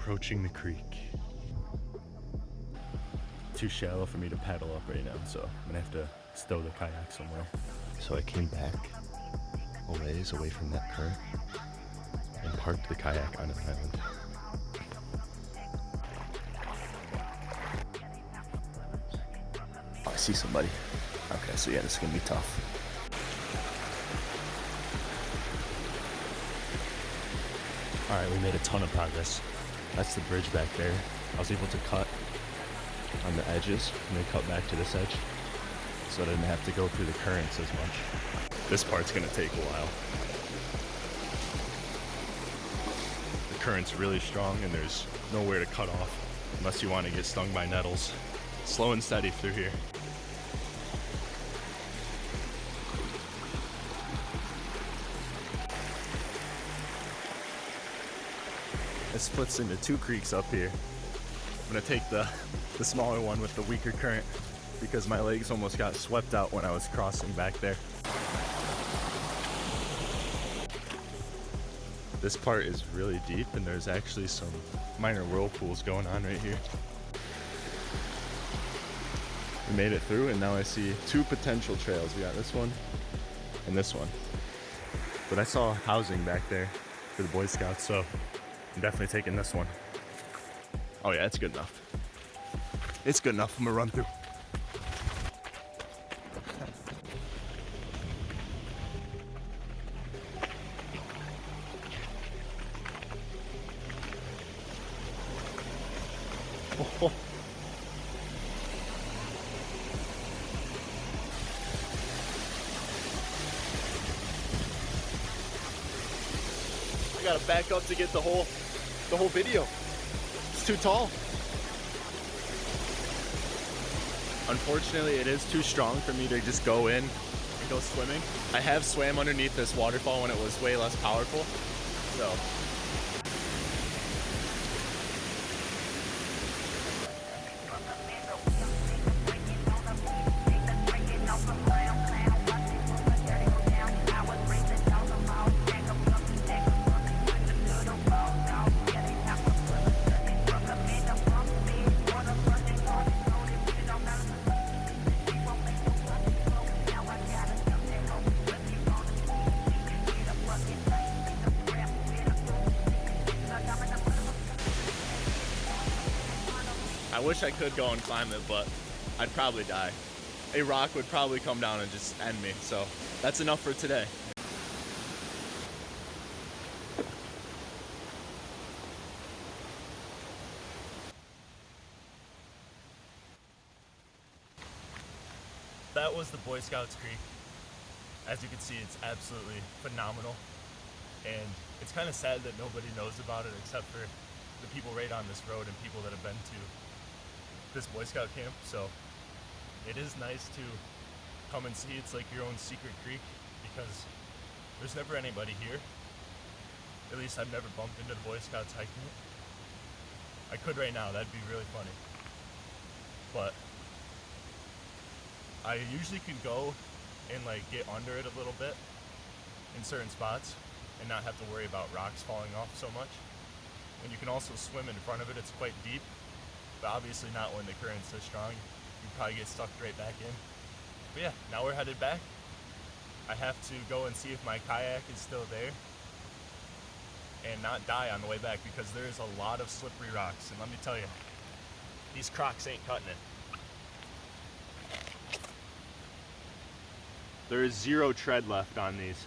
approaching the creek. Too shallow for me to paddle up right now, so I'm gonna have to stow the kayak somewhere. So I came back a ways away from that current and parked the kayak on an island. Oh, I see somebody. Okay, so yeah, this is gonna be tough. All right, we made a ton of progress. That's the bridge back there. I was able to cut on the edges and then cut back to this edge, so I didn't have to go through the currents as much. This part's gonna take a while. The current's really strong and there's nowhere to cut off unless you want to get stung by nettles. Slow and steady through here. It splits into two creeks up here. I'm gonna take the smaller one with the weaker current because my legs almost got swept out when I was crossing back there. This part is really deep and there's actually some minor whirlpools going on right here. We made it through and now I see two potential trails. We got this one and this one. But I saw housing back there for the Boy Scouts, so I'm definitely taking this one. Oh yeah, it's good enough. It's good enough. I'm gonna run through. Oh. I gotta back up to get the whole video. It's too tall. Unfortunately, it is too strong for me to just go in and go swimming. I have swam underneath this waterfall when it was way less powerful, so. I wish I could go and climb it, but I'd probably die. A rock would probably come down and just end me, so that's enough for today. That was the Boy Scouts Creek. As you can see, it's absolutely phenomenal. And it's kind of sad that nobody knows about it except for the people right on this road and people that have been to this Boy Scout camp. So it is nice to come and see. It's like your own secret creek because there's never anybody here. At least I've never bumped into the Boy Scouts hiking it. I could right now, that'd be really funny. But I usually can go and like get under it a little bit in certain spots and not have to worry about rocks falling off so much. And you can also swim in front of it. It's quite deep, but obviously not when the current's so strong. You'd probably get sucked right back in. But yeah, now we're headed back. I have to go and see if my kayak is still there and not die on the way back because there is a lot of slippery rocks. And let me tell you, these Crocs ain't cutting it. There is zero tread left on these.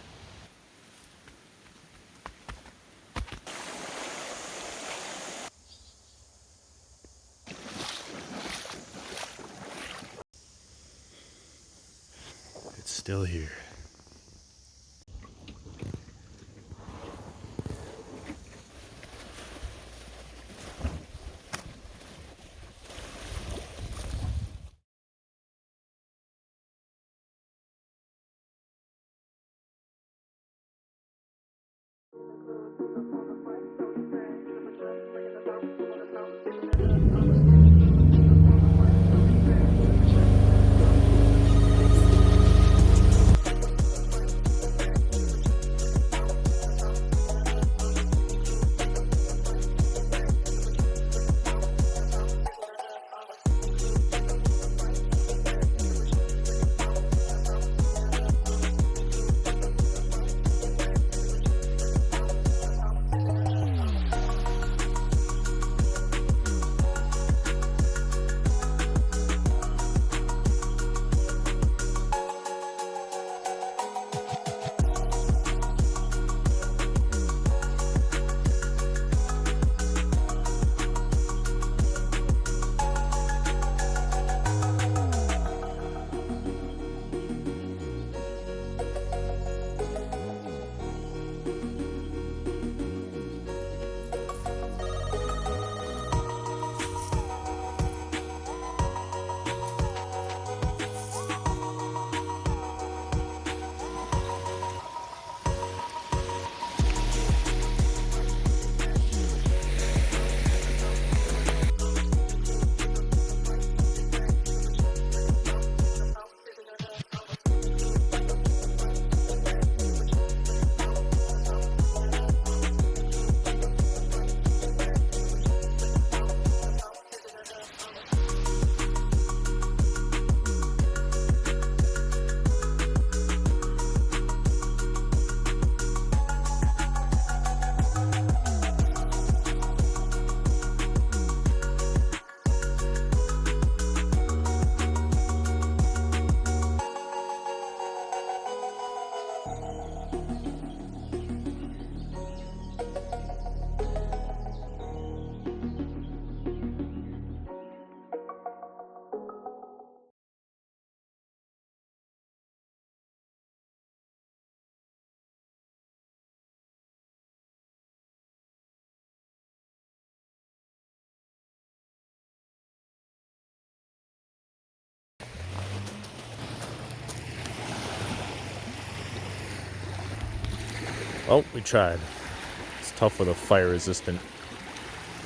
It's still here. Oh, we tried. It's tough with a fire-resistant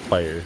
fire.